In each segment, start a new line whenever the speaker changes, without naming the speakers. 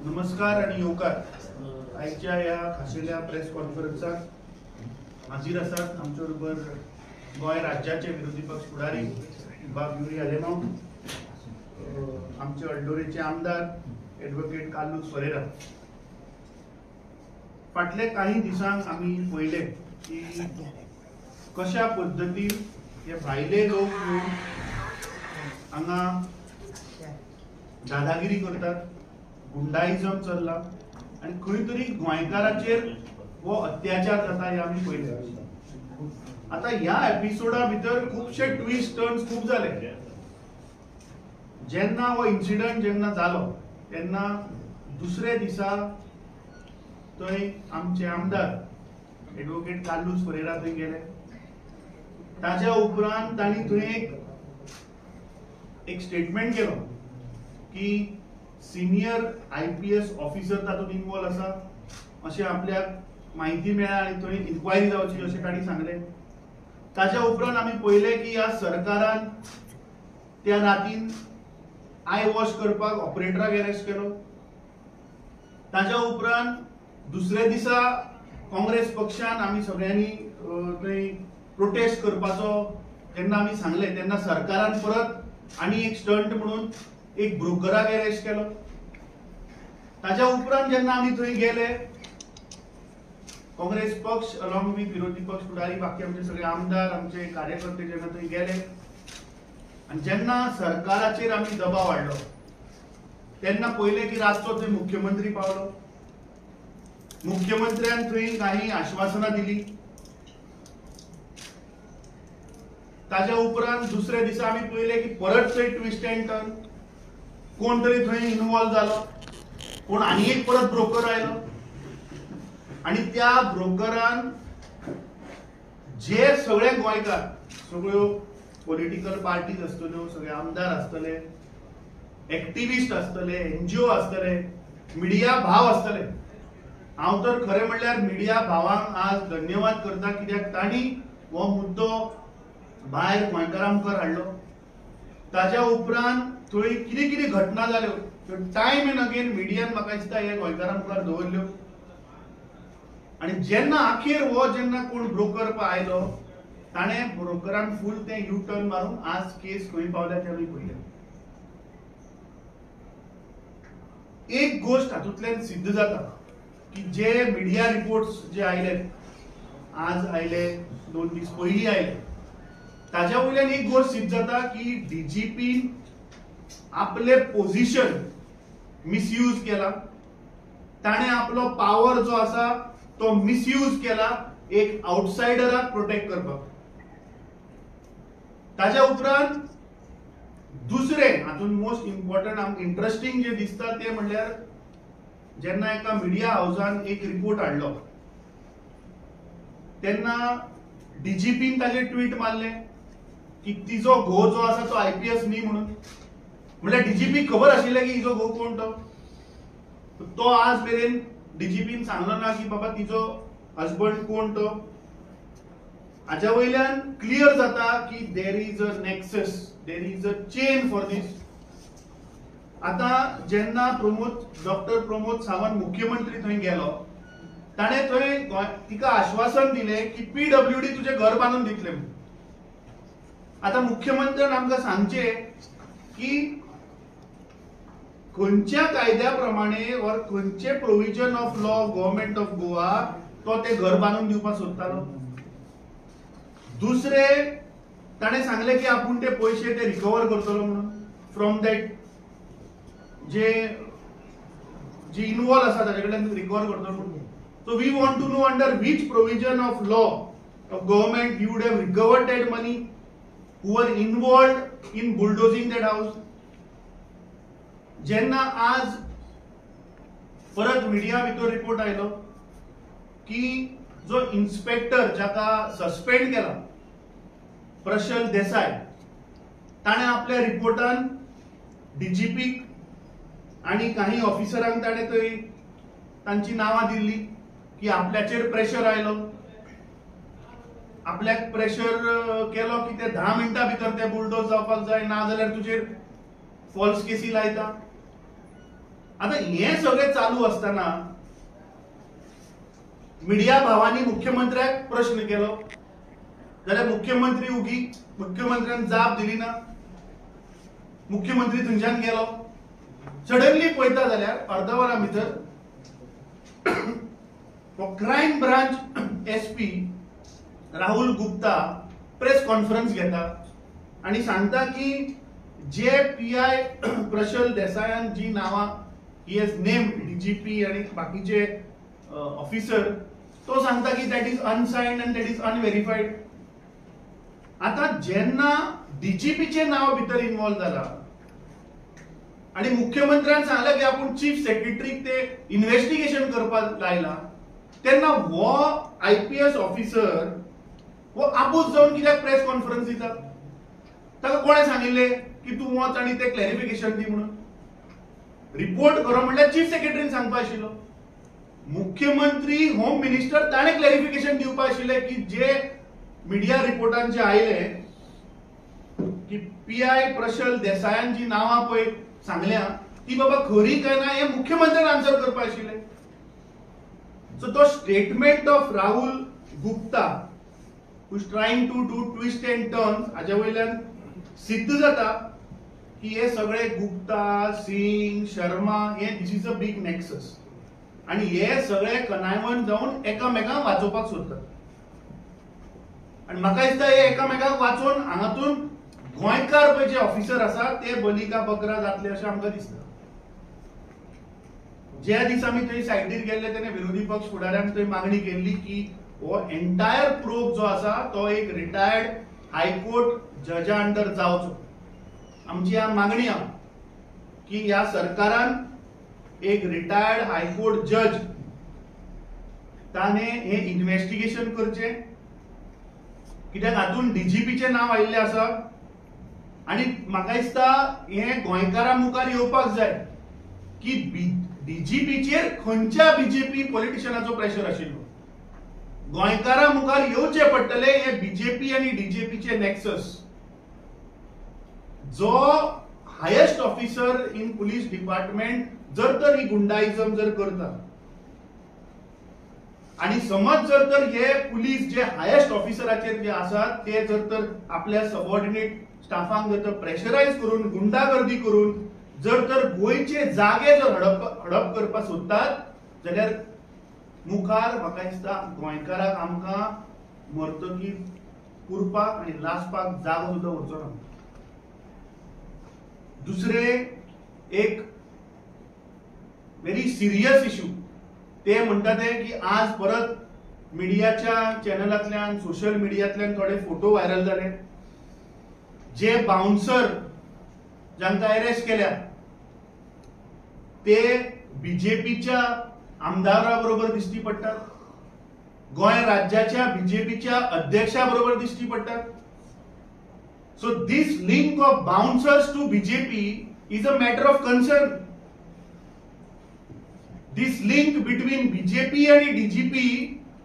नमस्कार आणि येवकार आयच्या ह्या खाशेल्या प्रेस कॉन्फरन्साक हाजीर आसात आमचे बरोबर गोंय राज्याचे विरोधी पक्ष फुडारी बाब युरी आलेमांव, आमचे अड्डोरेचे आमदार एडवोकेट कार्लोस फरेरा. फाटले काही दिसांक आमी पळयले की कशा पद्धतीन हे भायले लोक येवन हांगा दादागिरी करतात, गुंडाइजम चल्ला आणि खंय तरी गोंयकारांचेर हो अत्याचार जाता हे आमी पळयले. आता ह्या एपिसोडा भितर खूबशे ट्विस्ट टर्न्स खूब जाले. जेन्ना हो इन्सिडंट जेन्ना जालो तेन्ना दुसरे दिसा थंय आमचे आमदार एडवोकेट कार्लोस फरेरा थंय गेले. ताच्या उपरांत तांणी थंय एक स्टेटमेंट केलो की सिनियर IPS ऑफिसर तातूंत इन्वॉल्व आसा अशें आपल्याक माहिती मेळ्ळा आनी थंय इन्क्वायरी जावची अशें तांणी सांगलें. ताच्या उपरांत आमी पळयलें की ह्या सरकारान त्या रातीन आय वॉश करपाक ऑपरेटराक अरेस्ट केलो. ताच्या उपरांत दुसरे दिसा काँग्रेस पक्षान आमी सगळ्यांनी थंय प्रोटेस्ट करपाचो जेन्ना आमी सांगलें तेन्ना सरकारान परत आनी एक स्टंट म्हणून एक ब्रोकराक अरेस्ट केलो. ताच्या उपरांत जेन्ना आमी थंय गेले काँग्रेस पक्ष अलॉंग विथ विरोधी पक्ष फुडारी बाकी आमचे सगळे आमदार आमचे कार्यकर्ते जेन्ना थंय गेले आनी जेन्ना सरकाराचेर आमी दबाव हाडलो तेन्ना पयलें की रातचो थंय मुख्यमंत्री पावलो. मुख्यमंत्र्यान थंय काही आश्वासनां दिली. ताच्या उपरांत दुसरे दिसा आमी पळयलें की परत थंय ट्विस्ट एंड टर्न, कोण तरी थंय इन्वॉल्व जालो, कोण आनी एक परत ब्रोकर आयलो आणि त्या ब्रोकरान जे सगळे गोंयकार, सगळ्यो पॉलिटिकल पार्टीज आसतल्यो, सगळे आमदार आसतले, एक्टिविस्ट आसतले, NGO आसतले, मिडिया भाव आसतले. हांव तर खरें म्हणल्यार मिडिया भावांक आज धन्यवाद करता कित्याक तांणी हो मुद्दो भायर गोंयकारां मुखार हाडलो. ताच्या उपरांत थंय कितें कितें घटना जाल्यो टायम एंड अगेन मिडियान म्हाका दिसता हे गोंयकारां मुखार दवरल्यो. आनी जेन्ना अखेर हो जेन्ना कोण ब्रोकर आयलो ताणें ब्रोकरान फूल तें यू टर्न मारून आज केस खंय पावल्या तें आमी पळयलें. एक गोष्ट हातूंतल्यान सिद्ध जाता की जे मिडिया रिपोर्ट्स जे आयले, आज आयले, 2 दीस पयलीं आयले, ताच्या वयल्यान एक गोष्ट सिद्ध जाता की DGPन आपले पोझिशन मिसयूज केला. ताणे आपलो पावर जो आसा तो मिसयूज केला एक आउटसायडराक प्रोटेक्ट करपाक. ताच्या उपरांत दुसरे हातून मोस्ट इम्पॉर्टंट इंटरेस्टिंग जे दिसता ते म्हणल्यार जेन्ना एका मिडिया हाऊसान एक रिपोर्ट हाडलो तेन्ना DGPन ताजेर ट्वीट मारले की तिजो घोव जो आसा तो IPS न्ही म्हणून. म्हणल्यार DGP खबर आशिल्लें की हिजो घोव कोण तो आज मेरेन DGPन सांगलो ना की बाबा तिजो हजबंड कोण तो. हाच्या वयल्यान क्लियर जाता की there is a nexus, there is a chain for these. आता जेन्ना डॉक्टर प्रमोद सावंत मुख्यमंत्री थंय गेलो ताणें थंय तिका आश्वासन दिलें की PWD तुजें घर बांदून दितले म्हणून. आता मुख्यमंत्र्यान आमकां सांगचें की खंयच्या कायद्या प्रमाणे वर खंयचे provision of law government of Goa तो ते घर बांदून दिवपाक सोदतालो. दुसरे ताणें सांगलें की आपूण ते पयशे ते रिकवर करतलो म्हणून फ्रॉम दॅट जे इन्वॉल्व आसा ताजे कडल्यान रिकवर करतलो म्हणून. So we want to know under which provision of law of government you would have recovered that money who were involved in bulldozing that house. जेन्ना आज परत मिडिया भितर report आयलो की जो इन्स्पेक्टर जाका सस्पेंड केला प्रशल देसाय ताणे आपल्या रिपोर्टान DGPक आणि काही ऑफिसरांक ताणे थंय तांची नावां दिल्ली की आपल्याचेर प्रेशर आयलो, आपल्याक प्रेशर केलो की ते 10 मिनिटां भितर ते बुलडोज जावपाक जाय, ना जाल्यार तुजेर फॉल्स केसी लायता. आता हे सगळे चालू असताना मिडिया भावांनी मुख्यमंत्र्याक प्रश्न केलो जाल्यार मुख्यमंत्र्यान जाप दिली ना. मुख्यमंत्री थंयच्यान गेलो. सडनली पळयता जाल्यार अर्द वरा भितर crime branch SP Rahul Gupta press conference घेता आणि सांगता की जे पीआय प्रशल देसायान जी नावा ही हॅज नेम डीजीपी आणि बाकीचे ऑफिसर तो सांगता की that is unsigned and that is unverified. आता जेन्ना डीजीपीचे नाव भितर इन्वॉल्व जाला आणि मुख्यमंत्र्यान सांगला की आपण चीफ सेक्रेटरीक ते इन्व्हेस्टिगेशन करपाक लायला तेन्ना हो आयपीएस ऑफिसर हो आपूच जावन कित्याक प्रेस कॉन्फरन्स दिता. ताका कोणे सांगिल्ले की तूं वच आनी ते क्लॅरिफिकेशन दी म्हणून. रिपोर्ट करो म्हणल्यार चीफ सेक्रेटरीन सांगपा आशिल्लो. मुख्यमंत्री होम मिनिस्टर ताणे क्लॅरिफिकेशन दिवपा आशिल्ले की जे मीडिया रिपोर्टान जे आयले की पीआय प्रशल देसायान जी नावां पळय सांगल्या ती बाबा खरी काय ना हे मुख्यमंत्र्यान आन्सर करपा आशिल्ले. सो तो statement of Rahul Gupta who is trying to do twist and turn हाजे वयल्यान सिद्ध जाता की हे सगळे गुप्ता सिंग शर्मा हे this is a big nexus आणि हे सगळे कनायवण जावन एकामेकांक वाचोवपाक सोदतात. आणि म्हाका दिसता हे एकामेकांक वाचोवन हांगातून गोंयकार पळय जे ऑफिसर आसा ते बलिका बकरा जातले अशें आमकां दिसता. ज्या दिसा आमी थंय सायडीर गेल्ले तेन्ना विरोधी पक्ष फुडाऱ्यान थंय मागणी केल्ली की हो एंटायर प्रोब जो आसा तो एक रिटायर्ड हायकोर्ट जजा अंडर जावचो. आमची ह्या मागणी आहा की ह्या सरकारान एक रिटायर्ड हायकोर्ट जज ताणे हे इन्व्हेस्टिगेशन करचे कित्याक हातून डीजीपीचे नाव आयिल्ले आसा आणि म्हाका दिसता हे गोंयकारां मुखार येवपाक जाय की डीजीपीचेर खंयच्या बीजेपी पॉलिटिशियनाचो प्रेशर आशिल्लो. गोंयकारां मुखार येवचे पडटले हे बीजेपी आणि डीजेपीचे नेक्सस. जो highest officer in police department जर तर ही गुंडाइजम जर करता आणि समज जर तर हे पुलीस जे हायेस्ट ऑफिसराचेर जे आसात ते जर तर आपल्या सबऑर्डिनेट स्टाफांक जर तर प्रेशरायज करून गुंडागर्दी करून जर तर गोंयचे जागे जर हडप करपाक सोदतात जाल्यार मुखार म्हाका दिसता गोंयकाराक आमकां मरतकीर पुरपाक आणि लासपाक जागो सुद्दां उरचो ना. दुसरे एक व्हेरी सिरियस इश्यू ते म्हणटा ते की आज परत मीडियाच्या चॅनलांतल्यान सोशल मीडियांतल्यान थोडे फोटो व्हायरल जाले. जे बाउन्सर जांकां अरेस्ट केल्या ते बीजेपीच्या आमदारा बरोबर दिश्टी पडटात. गोंय राज्याच्या बीजेपीच्या अध्यक्षा बरोबर दिश्टी पडटात. So this link of bouncers to BJP is a matter of concern. This link between BJP and DGP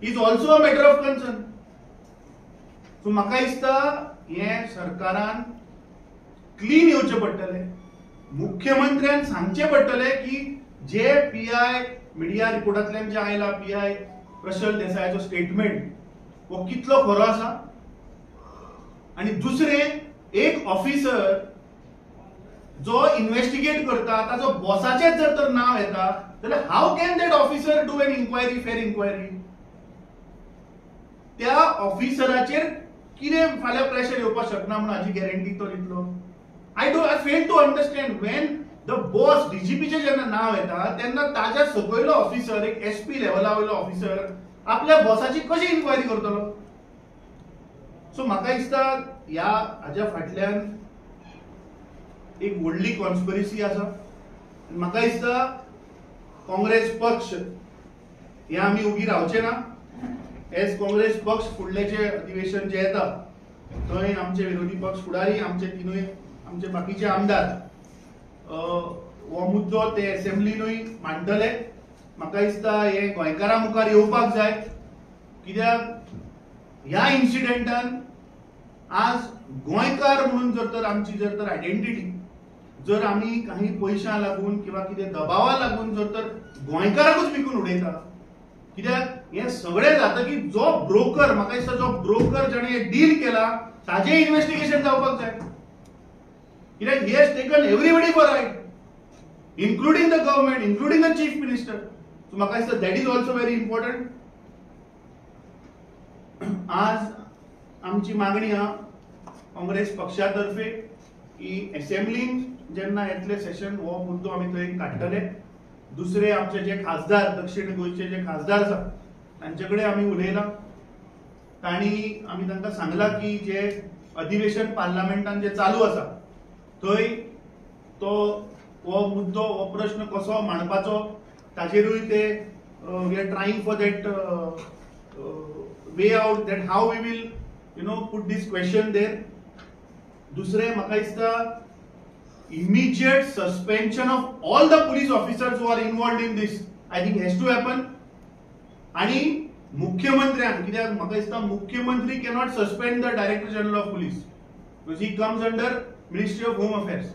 is also a matter of concern. So म्हाका दिसता हे सरकारान क्लीन येवचे पडटले. मुख्यमंत्र्यान सांगचे पडटले की जे पीआय मिडिया रिपोर्टांतल्यान जे आयला पीआय प्रशल देसायाचो स्टेटमेंट हो कितलो खरो आसा. आणि दुसरे एक ऑफिसर जो इन्व्हेस्टिगेट करता ताचो बॉसाचेच जर तर नाव येता जाल्यार how can that officer do an inquiry फेर इन्क्वायरी. त्या ऑफिसराचेर कितें फाल्यां प्रेशर येवपाक शकना म्हणून हाची गॅरंटी तो दितलो. I fail to understand when the boss डीजीपीचे जेन्ना नाव येता तेन्ना ताच्या सकयलो ऑफिसर एक एसपी लेवला वयलो ऑफिसर आपल्या बॉसाची कशी इन्क्वायरी करतलो. सो म्हाका दिसता हाच्या फाटल्यान एक व्हडली कॉन्स्पिरसी आसा. म्हाका दिसता काँग्रेस पक्ष हे आमी उगी रावचे ना. एज काँग्रेस पक्ष फुडले जे अधिवेशन जे येता थंय आमचे विरोधी पक्ष फुडारी आमचे तिनूय आमचे बाकीचे आमदार हो मुद्दो ते असेंब्लीनूय मांडटले. म्हाका दिसता हे गोंयकारां मुखार येवपाक जाय कित्याक ह्या इन्सिडेंटान आज गोंयकार म्हणून जर तर आमची जर तर आयडेंटिटी जर आम्ही काही पैशा लागून किंवा कितें दबावा लागून जर तर गोंयकारांकूच विकून उडयता, कित्याक हे सगळें जाता की जो ब्रोकर, म्हाका दिसता जो ब्रोकर जाणे डील केला ताजे इन्व्हेस्टिगेशन जावपाक जाय, कित्याक he has taken everybody for ride, including the government, including the chief minister. So म्हाका दिसता that is also very important. आज आमची मागणी आहा काँग्रेस पक्षातर्फे की असेंब्लीन जेन्ना येतले सेशन हो मुद्दो आमी थंय काडटले. दुसरे आमचे जे खासदार, दक्षिण गोंयचे जे खासदार आसा तांचे कडेन आमी उलयला. आमी तांकां सांगला की जे अधिवेशन पार्लमेंटान जे चालू आसा थंय तो हो मुद्दो, हो प्रश्न कसो मांडपाचो ताजेरूय ते we are trying for that way out, that how we will put this question there. दुसरे म्हाका दिसता immediate suspension of all the police officers who are involved in this, I think has to happen. आणि मुख्यमंत्र्यान, कित्याक म्हाका दिसता मुख्यमंत्री cannot suspend the Director General of Police because he comes under Ministry of Home Affairs.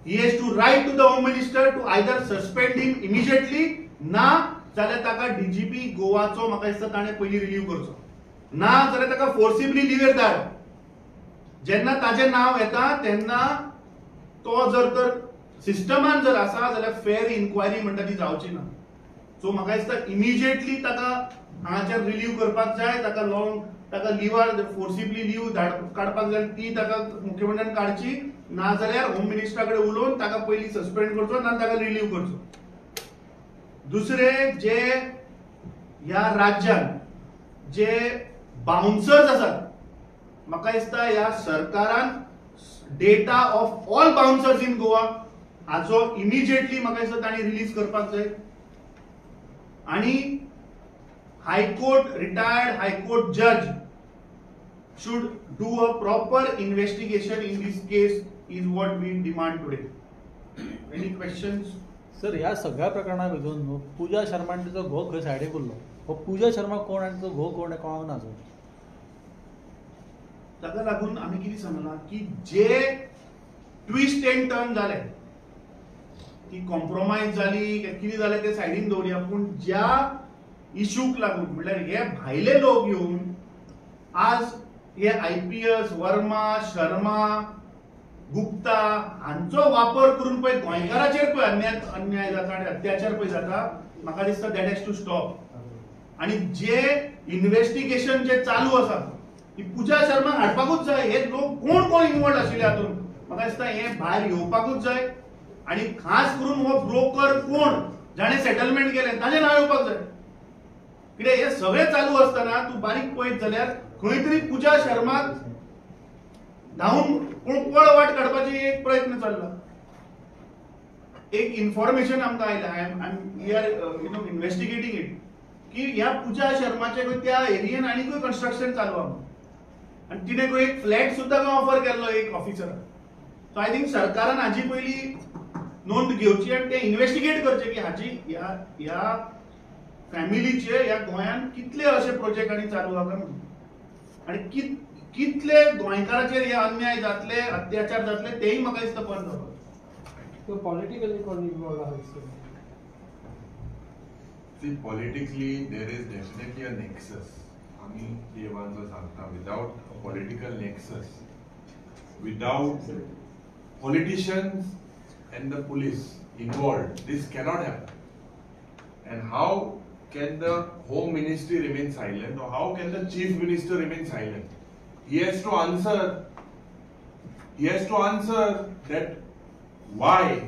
He has to write to the Home Minister to either suspend him immediately ना जाल्यार ताका DGP गोवाचो म्हाका दिसता ताणे पयली रिलीव करचो, ना जाल्यार ताका फोर्सिबली लिव्हर धाड. जेन्ना ताजें नाव येता तेन्ना तो जर तर सिस्टमान जर आसा जाल्यार फेर इन्क्वायरी म्हणटा ती जावची ना. सो म्हाका दिसता इमिजिएटली ताका हांगाच्यान रिलीव करपाक जाय, ताका लिव्हार फोर्सिबली लीव काडपाक जाय, ती ताका मुख्यमंत्र्यान काडची, ना जाल्यार होम मिनिस्टरा कडेन उलोवन ताका पयली सस्पेंड करचो ना ताका रिलीव करचो. दुसरे जे ह्या राज्यान जे बाउन्सर्स आसात, म्हाका दिसता ह्या सरकारान डेटा ऑफ ऑल बाउन्सर्स इन गोवा हाचो इमिजिएटली म्हाका दिसता तांणी रिलीज करपाक जाय. आणि हायकोर्ट, रिटायर्ड हायकोर्ट जज should do a proper investigation in this case is what we demand today. Any questions?
Sir, ह्या सगळ्या प्रकरणा भितून पूजा शर्मान तिचो घो खंय सायडीक उरलो, हो पूजा शर्मा कोण आनी तो घो कोण कळना जो.
ताका लागून आमी कितें सांगलां की जे ट्विस्ट एंड टर्न जाले, ती कॉम्प्रोमाइज जाली काय कितें जालें ते सायडीन दवरया, पूण ज्या इशूक लागून म्हटल्यार हे भायले लोक येवन आज हे IPS वर्मा, शर्मा, गुप्ता हांचो वापर करून पळय गोंयकाराचेर पळय अन्याय जाता आनी अत्याचार पळय जाता, म्हाका दिसता दॅट हॅज टू स्टॉप. आणि जे इन्व्हेस्टिगेशन जे चालू आसा ती पूजा शर्मा हाडपाकूच जाय. हे लोक कोण कोण इन्वॉल्व आशिल्ले हातून म्हाका दिसता हे भायर येवपाकूच जाय. आणि खास करून हो ब्रोकर कोण जाणे सेटलमेंट केले ताजें नांव येवपाक जाय. कित्याक हे सगळें चालू आसतना तूं बारीक पळयत जाल्यार खंय तरी पूजा शर्माक धांवन पळ वाट काडपाची एक प्रयत्न चालला. एक इन्फॉर्मेशन आमकां आयला, वी आर इन्व्हेस्टिगेटिंग इट, की ह्या पूजा शर्माचे त्या एरियेन आनीकूय कन्स्ट्रक्शन चालू आहा आणि तिने खंय एक फ्लॅट सुद्दां ऑफर केल्लो एक ऑफिसराक. सो आय थिंक सरकारान हाजी पयली नोंद घेवची आणि ते इन्व्हेस्टिगेट करचे की हाजी ह्या फॅमिलीचे ह्या गोंयान कितले असे प्रोजेक्ट आनी चालू आहा म्हणून, आणि कितले गोंयकाराचेर हे अन्याय जातले, अत्याचार जातले तेही म्हाका दिसता बंद जावपाक.
पॉलिटिकली कोण इन्वॉल्व आहा?
See, politically there is definitely a nexus. आम्ही देवांचं सांगता, without a political nexus, without politicians and the police involved, this cannot happen. And how can the Home Ministry remain silent, or how can the Chief Minister remain silent? He has to answer. He has to answer that why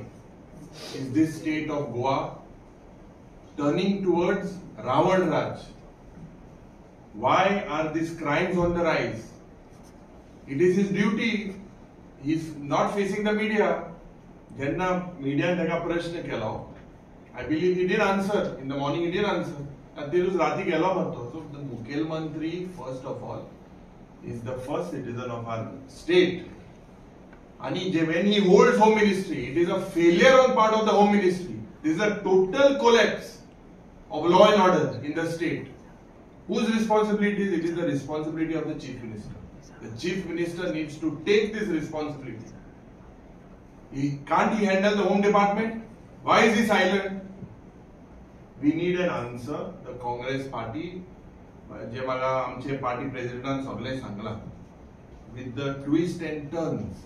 is this state of Goa turning towards Ravan Raj? Why are these crimes on the rise? It is his duty. He is not facing the media. Jenna media taka prashna kela, I believe he did answer. In the morning he did answer. And there was Rati Gela Matto. So the Mukhel Mantri, first of all, is the first citizen of our state. And when he holds Home Ministry, it is a failure on part of the Home Ministry. This is a total collapse of law and order in the state. Whose responsibility is it? It is the responsibility of the Chief Minister. The Chief Minister needs to take this responsibility. Can't he handle the Home Department? Why is he silent? We need an answer. The Congress party, जे मला आमचे party president सगळे Sangla, with the twists and turns,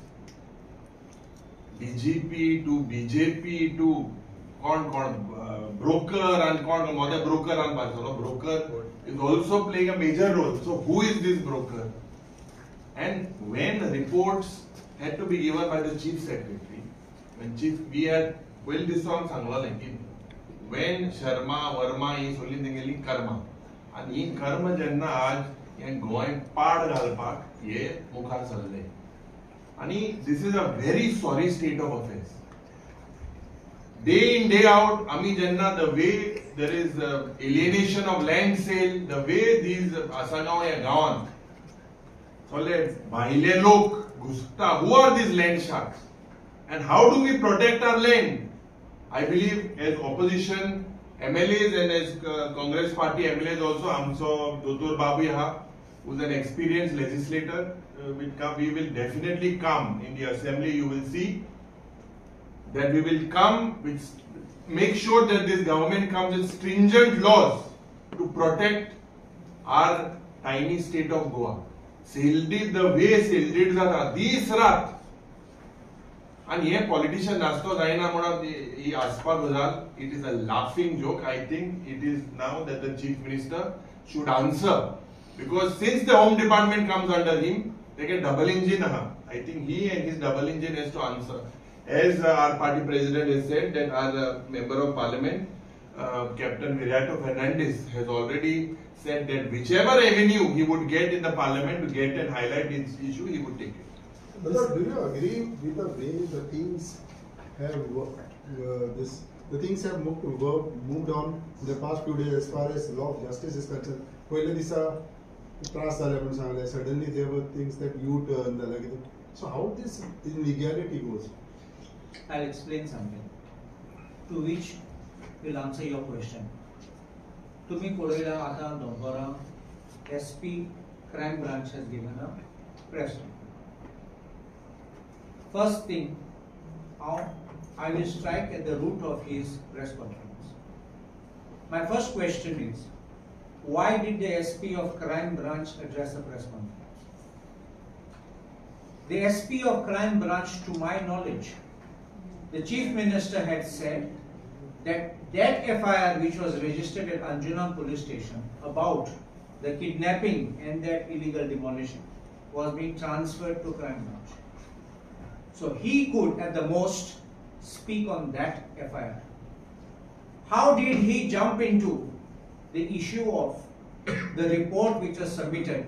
DGP to BJP to कोण broker and कोण मोठे broker and broker is also playing a major role. So who is this broker? And when reports had to be given by the chief secretary, we had well this song Sangla like when Sharma Verma is only thinking karma and in karma jenna आज या गोंय पाड घालपाक ये मुखार सरले आणि this is a very sorry state of affairs. Day in day out आम्ही jenna the way there is alienation of land sale, the way these Asagaon या गावान सगळे भायले लोक घुसता, who are these land sharks and how do we protect our land? I believe as opposition MLAs and as Congress party MLAs also, Amso Dr. Babu Yaha, who is an experienced legislator, we will definitely come in the assembly. You will see that we will come with, make sure that this government comes with stringent laws to protect our tiny state of Goa. Sildid the way Sildid zata, this rat. And here politician nasto zaina म्हणून ही आसपा गजाल, it is a laughing joke. I think it is now that the chief minister should answer, because since the Home Department comes under him, they get double engine. I think he and his double engine has to answer. As our party president has said, that our member of parliament, Captain Viriato Fernandes, has already said that whichever avenue he would get in the parliament to get and highlight this issue, he would take it.
But do you agree with the way the things have the things have moved on in the past few days as far as law of justice is concerned? Suddenly there were things that U-turn. So how this in legality goes?
I'll explain something to which will answer your question. To me, Kodaila Ata Dongora, SP Crime Branch has given a press release. First thing, I will strike at the root of his press conference. My first question is, why did the SP of Crime Branch address a press conference? The SP of Crime Branch, to my knowledge, the Chief Minister had said that FIR which was registered at Anjuna police station about the kidnapping and that illegal demolition was being transferred to Crime Branch. So he could at the most speak on that FIR. How did he jump into the issue of the report which was submitted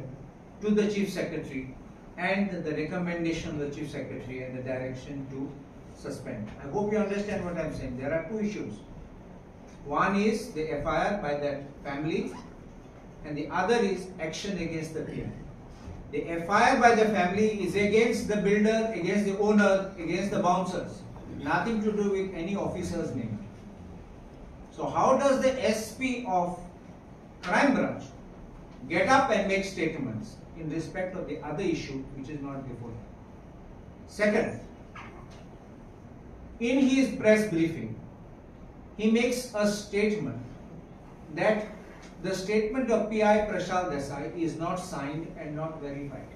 to the Chief Secretary and the recommendation of the Chief Secretary and the direction to suspend? I hope you understand what I am saying. There are two issues. One is the FIR by that family and the other is action against the PI. The FIR by the family is against the builder, against the owner, against the bouncers. Nothing to do with any officer's name. So how does the SP of Crime Branch get up and make statements in respect of the other issue which is not before him? Second, in his press briefing, he makes a statement that the statement of PI Prashal Desai is not signed and not verified.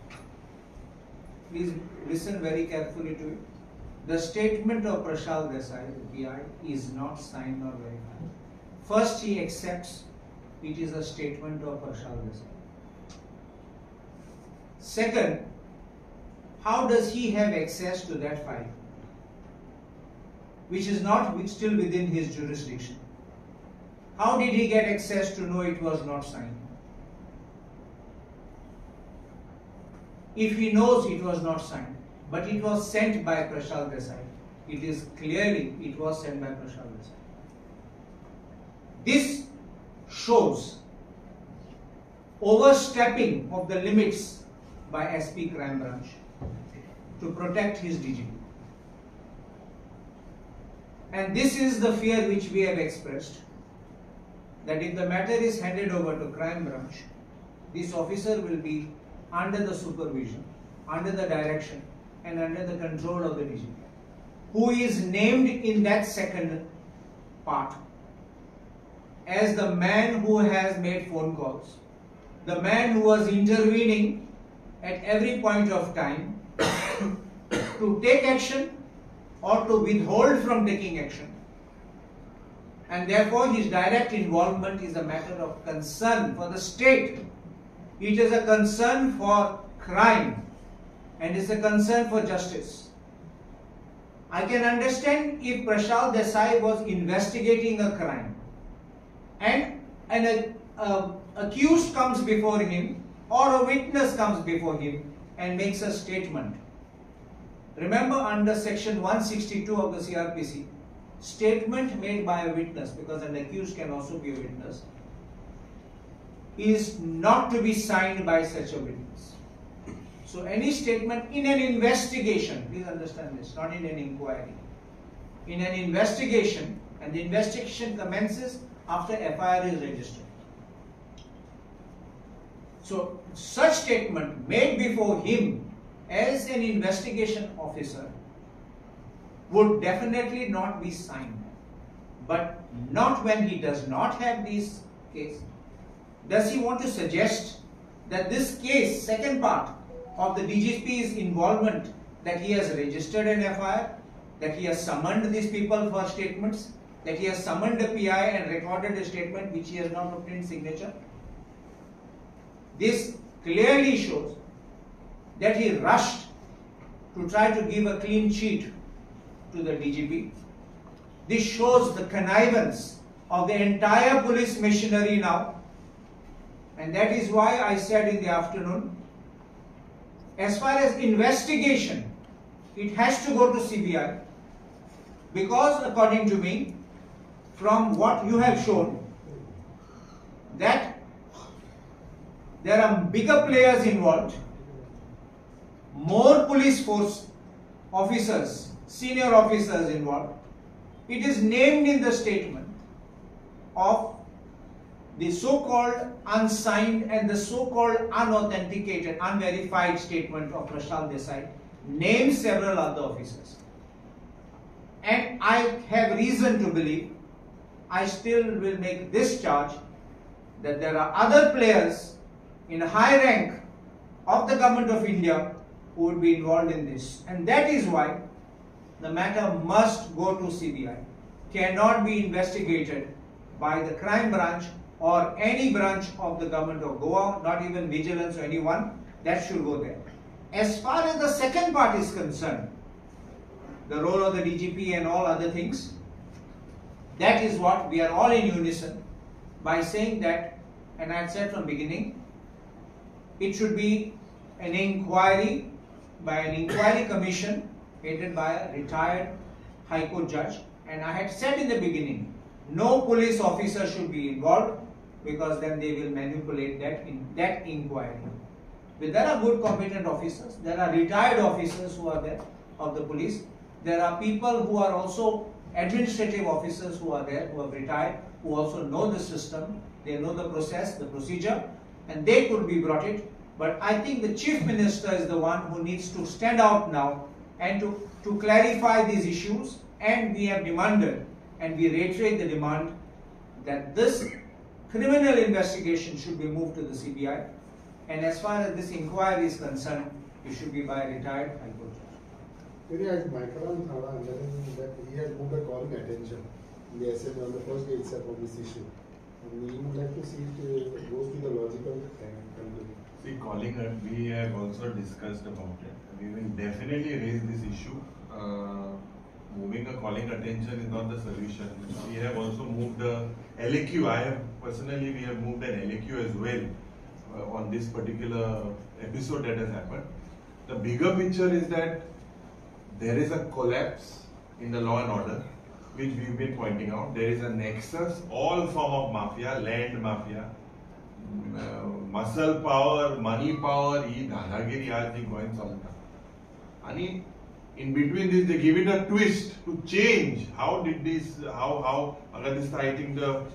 Please listen very carefully to it. The statement of Prashal Desai, the PI, is not signed nor verified. First, he accepts it is a statement of Prashal Desai. Second, how does he have access to that file, which is not still within his jurisdiction? How did he get access to know it was not signed? If he knows it was not signed, but it was sent by Prashal Desai, it is clearly it was sent by Prashal Desai. This shows overstepping of the limits by SP Crime Branch to protect his DGP. And this is the fear which we have expressed, that if the matter is handed over to Crime Branch, this officer will be under the supervision, under the direction and under the control of the DGP. who is named in that second part as the man who has made phone calls, the man who was intervening at every point of time to take action or to withhold from taking action. And therefore his direct involvement is a matter of concern for the state. It is a concern for crime and is a concern for justice. I can understand if Prashant Desai was investigating a crime and an accused comes before him or a witness comes before him and makes a statement. Remember, under section 162 of the CRPC, statement made by a witness, because an accused can also be a witness, is not to be signed by such a witness. So any statement in an investigation, please understand this, not in an inquiry, in an investigation, and the investigation commences after FIR is registered. So such statement made before him as an investigation officer would definitely not be signed, but not when he does not have this case. Does he want to suggest that this case, second part of the DGP's involvement, that he has registered an FIR, that he has summoned these people for statements, that he has summoned a PI and recorded a statement which he has not obtained signature? This clearly shows that he rushed to try to give a clean sheet to the DGP. This shows the connivance of the entire police machinery now, and that is why I said in the afternoon, as far as investigation, it has to go to CBI, because according to me, from what you have shown, that there are bigger players involved, more police force officers, senior officers involved. It is named in the statement of the so-called unsigned and the so-called unauthenticated, unverified statement of Prashant Desai, names several other officers. And I have reason to believe, I still will make this charge, that there are other players in a high rank of the government of India who would be involved in this. And that is why the matter must go to CBI, cannot be investigated by the crime branch or any branch of the government of Goa, not even vigilance or anyone. That should go there. As far as the second part is concerned, the role of the DGP and all other things, that is what we are all in unison by saying that, and I had said from beginning, it should be an inquiry by an inquiry commission headed by a retired High Court judge. And I had said in the beginning, no police officer should be involved, because then they will manipulate that inquiry. But there are good competent officers, there are retired officers who are there of the police, there are people who are also administrative officers who are there, who have retired, who also know the system, they know the process, the procedure, and they could be brought in. But I think the Chief Minister is the one who needs to stand out now and to clarify these issues, and we have demanded, and we reiterate the demand, that this criminal investigation should be moved to the CBI, and as far as this inquiry is concerned, it should be by a retired High Court judge.
Maybe as Micron Thana understanding that he had moved a calling attention in the assembly on the first day itself of this issue. And we would like to see it goes to the logical conclusion.
See, calling it, we have also discussed about it. We will definitely raise this issue. Moving a calling attention is not the solution. We have also moved a LAQ. We have moved an LAQ as well on this particular episode that has happened. The bigger picture is that there is a collapse in the law and order, which we've been pointing out. There is a nexus, all form of mafia, land mafia, muscle power, money power, दादागिरी आज नहीं going चलता. And in between this, they give it a twist to change. How did this? How? Agadista, I think that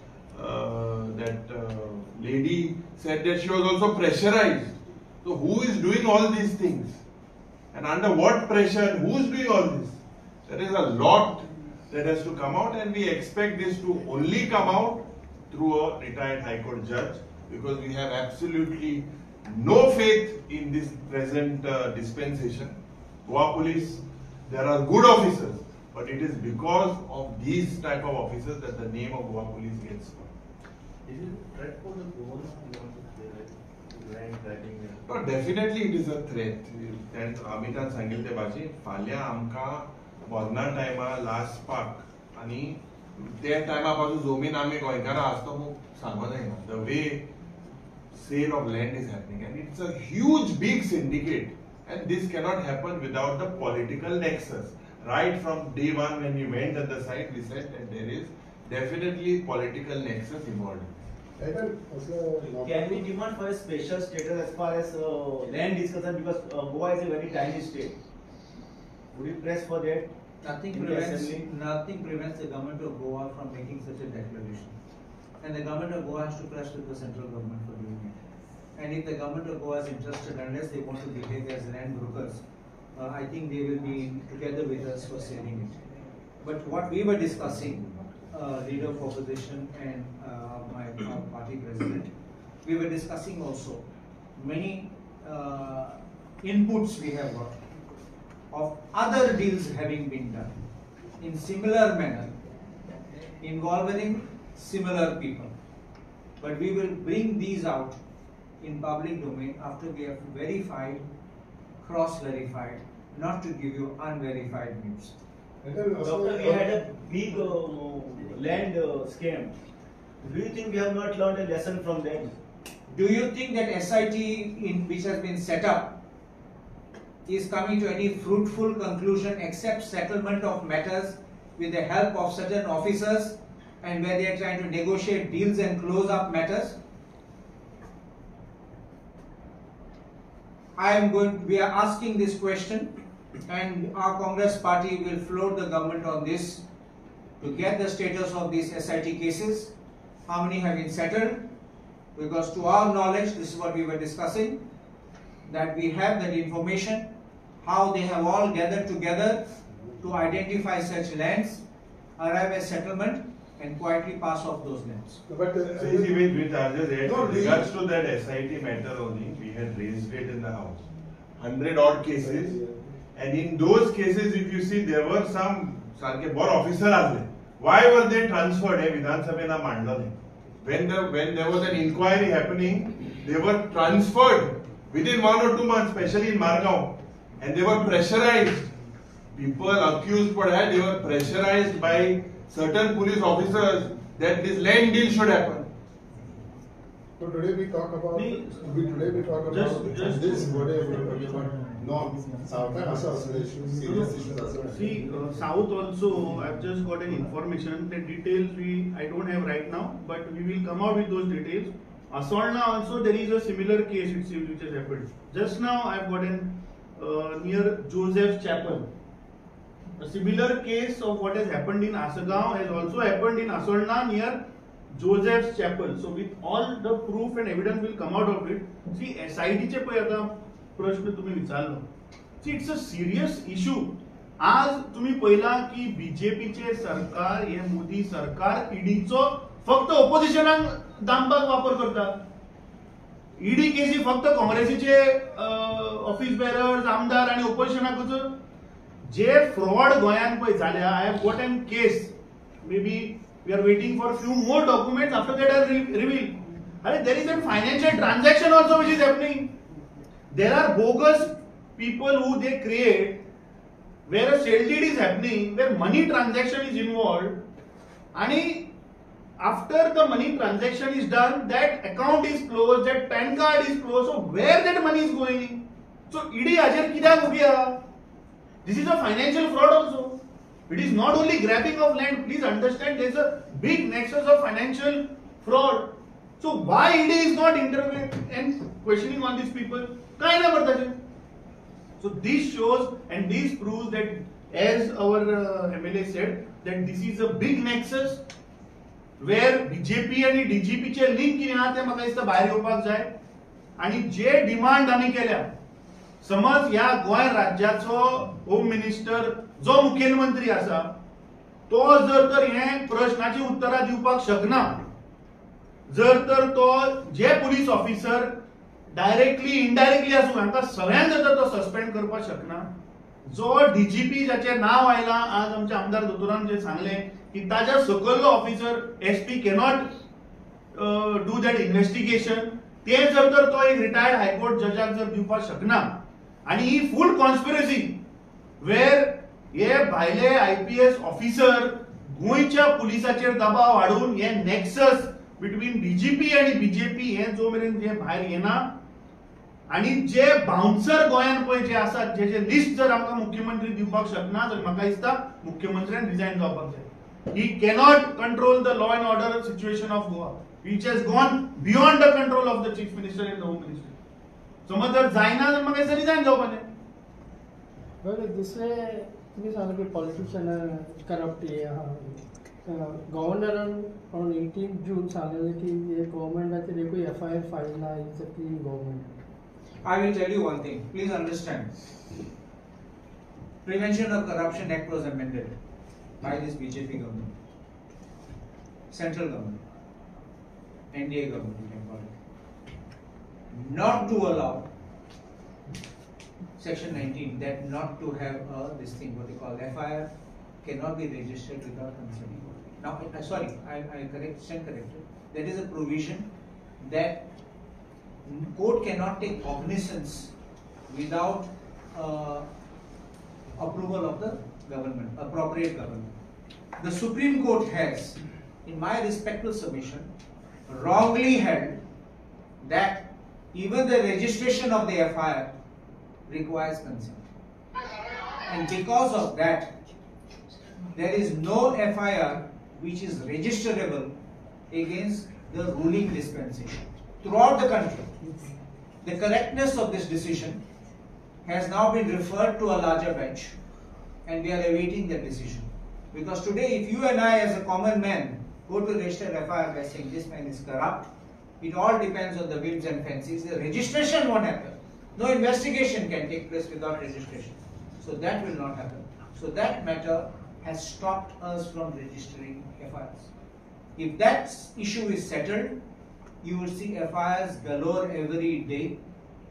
lady said that she was also pressurized. So who is doing all these things? And under what pressure? Who is doing all this? There is a lot that has to come out, and we expect this to only come out through a retired High Court judge, because we have absolutely no faith in this present dispensation. Goa Police, there are good officers, but it is because of these type of officers that the name of Goa Police gets spoiled.
Is it a threat for the government? Land grabbing?
No, definitely it is a threat. And Amitan सांगितले भाजी फाल्या आमका Borne टायमा last पाक आणि त्या टायमा पासून जमीन आम्ही गोंयकारां आसतो मग सांगो जायना. The way sale of land is happening, and it's a huge big syndicate, and this cannot happen without the political nexus. Right from day one when we went at the site, we said that there is definitely political nexus involved.
Can we demand for a special status as far as land is concerned, because Goa is a very tiny state? Would you press for that?
Nothing
in the assembly?
prevents the government of Goa from making such a declaration. And the government of Goa has to press with the central government for doing it. And if the government of Goa is interested, unless they want to behave as land brokers, I think they will be together with us for selling it. But what we were discussing, leader of opposition and my party president, we were discussing also many inputs we have got of other deals having been done in similar manner, involving similar people. But we will bring these out in public domain after we have verified, cross-verified, not to give you unverified news.
Doctor, we had a big land scam. Do you think we have not learned a lesson from them?
Do you think that SIT which has been set up is coming to any fruitful conclusion except settlement of matters with the help of certain officers, and where they are trying to negotiate deals and close up matters? We are asking this question, and our Congress party will float the government on this to get the status of these SIT cases, how many have been settled, because to our knowledge, this is what we were discussing, that we have that information, how they have all gathered together to identify such lands, arrive at settlement, and quietly pass off those lands.
But
So you see, with Arjun,
No,
with regards to that SIT matter only, we had raised it in the House. 100 odd cases, and in those cases, if you see, there were some sarke bor officer asle. Why were they transferred? Vidhan Sabhena mandla nahi. When there was an inquiry happening, they were transferred within 1 or 2 months, especially in Margao, and they were pressurized. People accused for that, they were pressurized by certain police officers that this land deal should happen.
So today we talk about
Just-
this whatever norms. Serious issues as well.
See, South also, I've just got an information. The details I don't have right now, but we will come out with those details. Asolna also, there is a similar case which has happened. Just now I've gotten near Joseph's Chapel. A similar case of what has happened in Asagaon has also happened in Asolna near Joseph's Chapel. So with all the proof and evidence will come out of it. See, SIT चे पय आता प्रश्न तुम्ही विचारलो. See, it's a serious issue. आज तुम्ही पहिला की बीजेपीचे सरकार हे मोदी सरकार ईडीचो फक्त ऑपोजिशनाक दामबाग वापर करतात. ईडी केसी फक्त काँग्रेसीचे ऑफिस बेरर्स आमदार आणि ऑपोजिशनाकच जे फ्रॉड गोंयान पय झाल्या. I have got an case. May be we are waiting for few more documents. After that are revealed. There is a financial transaction also which is happening. There are bogus people who they create where a sale deed is happening, where money transaction is involved, and after the money transaction is done, that account is closed, that PAN card is closed. So where that money is going? So ED hajar kidak ubi ha? This is a financial fraud also. It is not only grabbing of land. Please understand, there is a big nexus of financial fraud. So why ED is not intervening and questioning on these people? Kai na barta hai. So this shows and this proves that, as our MLA said, that this is a big nexus where BJP आणि DGP चे link कितें आहा ते म्हाका दिसता भायर येवपाक जाय. आणि जे डिमांड आमी केल्या, समज ह्या गोंय राज्याचो होम मिनिस्टर जो मुखेलमंत्री आसा तो जर तर हे प्रश्नाची उत्तरां दिवपाक शकना, जर तर तो जे पुलीस ऑफिसर डायरेक्टली इनडायरेक्टली आसूं हांकां सगळ्यांक जर तो सस्पेंड करपाक शकना, जो डीजीपी जाचें नाव आयलां आज आमच्या आमदार दोतोरान जे सांगलें की ताच्या सकयलो officer SP cannot do that investigation, ते जर तर तो एक रिटायर्ड हायकोर्ट जजाक जर दिवपाक शकना, आणि ही फुल कॉन्स्पिरसी वेर हे भायले आयपीएस ऑफिसर गोंयच्या पुलिसाचेर दबाव हाडून हे नेक्सस बिटवीन डीजीपी आणि बीजेपी हे जो मेरेन जे भायर येना, आणि जे बाउन्सर गोंयान पळय जे आसात जे लिस्ट जर आमकां मुख्यमंत्री दिवपाक शकना जाल्यार म्हाका दिसता मुख्यमंत्र्यान रिजायन जावपाक जाय. He cannot control the law and order situation of Goa, which has gone beyond the control of the chief minister and the home minister. समज जर जायना जाल्यार म्हाका दिसता रिजायन जावपाचें.
बरं, दुसरें तुम्ही सांगले की पॉलिटिशियन करप्ट हे आहा. गव्हर्नरान ऑन 18 जून सांगलेलें की हे गव्हर्मेंटाचेर एकूय FIR फायल ना, it's a clean government.
I will tell you one thing. Please understand. Prevention of Corruption Act was amended by this BJP government, central government, NDA government, you can call it, not to allow Section 19, that not to have this thing what they call FIR cannot be registered without consulting. Now, sorry, I stand corrected. There is a provision that court cannot take cognizance without approval of the government, appropriate government. The Supreme Court has, in my respectful submission, wrongly held that even the registration of the FIR requires consent. And because of that, there is no FIR which is registerable against the ruling dispensation throughout the country. The correctness of this decision has now been referred to a larger bench, and we are awaiting the decision. Because today, if you and I as a common man go to register FIR by saying this man is corrupt, it all depends on the whims and fancies. The registration won't happen. No investigation can take place without registration. So that will not happen. So that matter has stopped us from registering FIRs. If that issue is settled, you will see FIRs galore every day.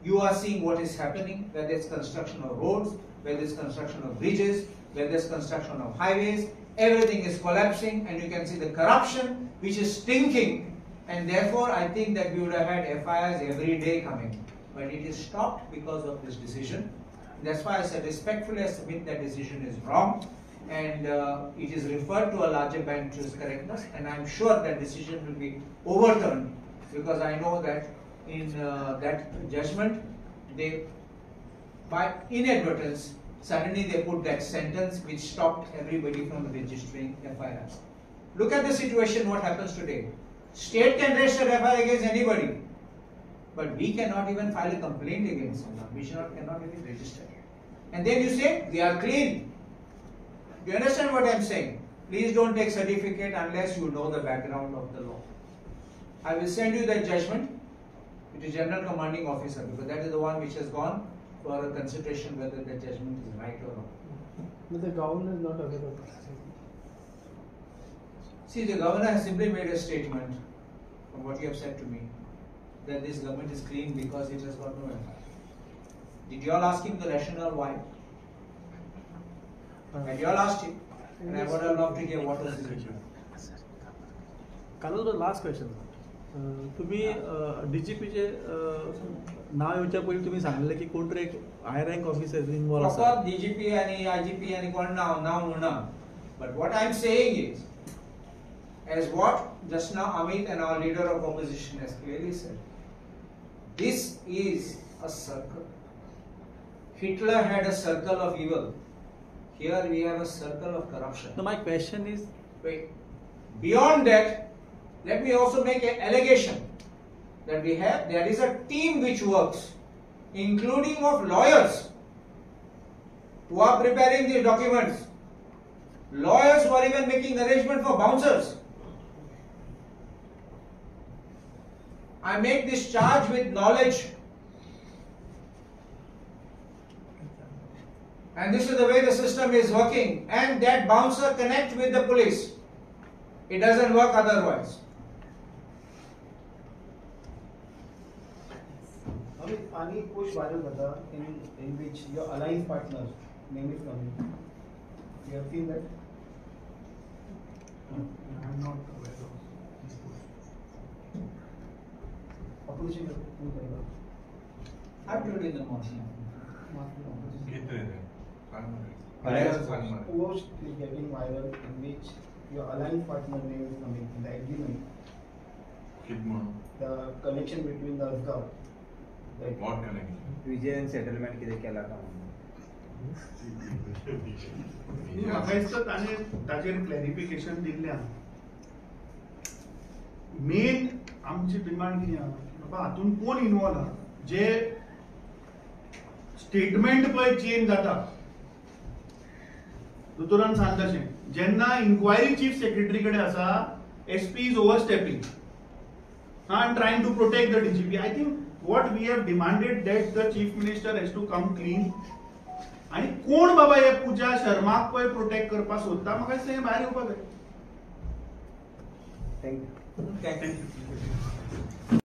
You are seeing what is happening, whether it's construction of roads, whether it's construction of bridges, whether it's construction of highways, everything is collapsing, and you can see the corruption which is stinking, and therefore I think that we would have had FIRs every day coming. But it is stopped because of this decision. That's why I said respectfully I submit that decision is wrong, and it is referred to a larger bench to its correctness, and I'm sure that decision will be overturned, because I know that in that judgment, they, by inadvertence, suddenly they put that sentence which stopped everybody from registering FIRs. Look at the situation, what happens today. State can register FIR against anybody, but we cannot even file a complaint against someone. We cannot even register. And then you say, we are clean. Do you understand what I am saying? Please don't take certificate unless you know the background of the law. I will send you that judgment. It is General Commanding Officer, because that is the one which has gone for a consideration whether the judgment is right or wrong.
But the governor is not aware of this.
See, the governor has simply made a statement from what you have said to me, that this government is clean because it has got no FIR. Did you all ask him the rationale why? And you all asked him, and I would have loved to hear what was his reason.
काल last question, तुम्ही डीजीपीचे नाव येवच्या पयलीं तुम्ही सांगलेले की कोण तरी एक हाय rank officer involve आसा.
Proper DGP and IGP and कोण नाव म्हणना. But what I am saying is, as what just now Amit and our leader of opposition has clearly said, this is a circle. Hitler had a circle of evil. Here we have a circle of corruption.
So my question is,
wait, beyond that, let me also make an allegation that there is a team which works, including of lawyers who are preparing these documents, lawyers who are even making arrangement for bouncers. I make this charge with knowledge. And this is the way the system is working. And that bouncer connects with the police. It doesn't work otherwise.
Amit, Pani push viral bata in which your alliance partner name is coming. You have seen that?
I'm not aware of this post.
Opposition who करेगा?
I put it in the motion.
घेतोय ते. सांग मला.
Alliance
सांग मला.
post is getting viral in which your alliance partner name is coming in the agreement.
किती म्हणून?
The connection between the Afghan. Like
What connection?
Vijayan settlement कितें केला का
म्हाका दिसता ताणें ताचेर क्लॅरिफिकेशन दिल्लें मेन आमची डिमांड कितें आहा बाबा हातून कोण इन्वॉल्व आहा जे स्टेटमेंट पळय चेंज जाता दोतोरान सांगता तशें जेन्ना इन्क्वायरी चीफ सेक्रेटरी कडेन आसा SP is overstepping and trying to protect the DGP. I think what we have demanded that the chief minister has to come clean. आणि कोण बाबा हे पूजा शर्माक पळय प्रोटेक्ट करपाक सोदता म्हाका दिसता हें भायर येवपाक जाय.
Thank you
Okay.
Thank you.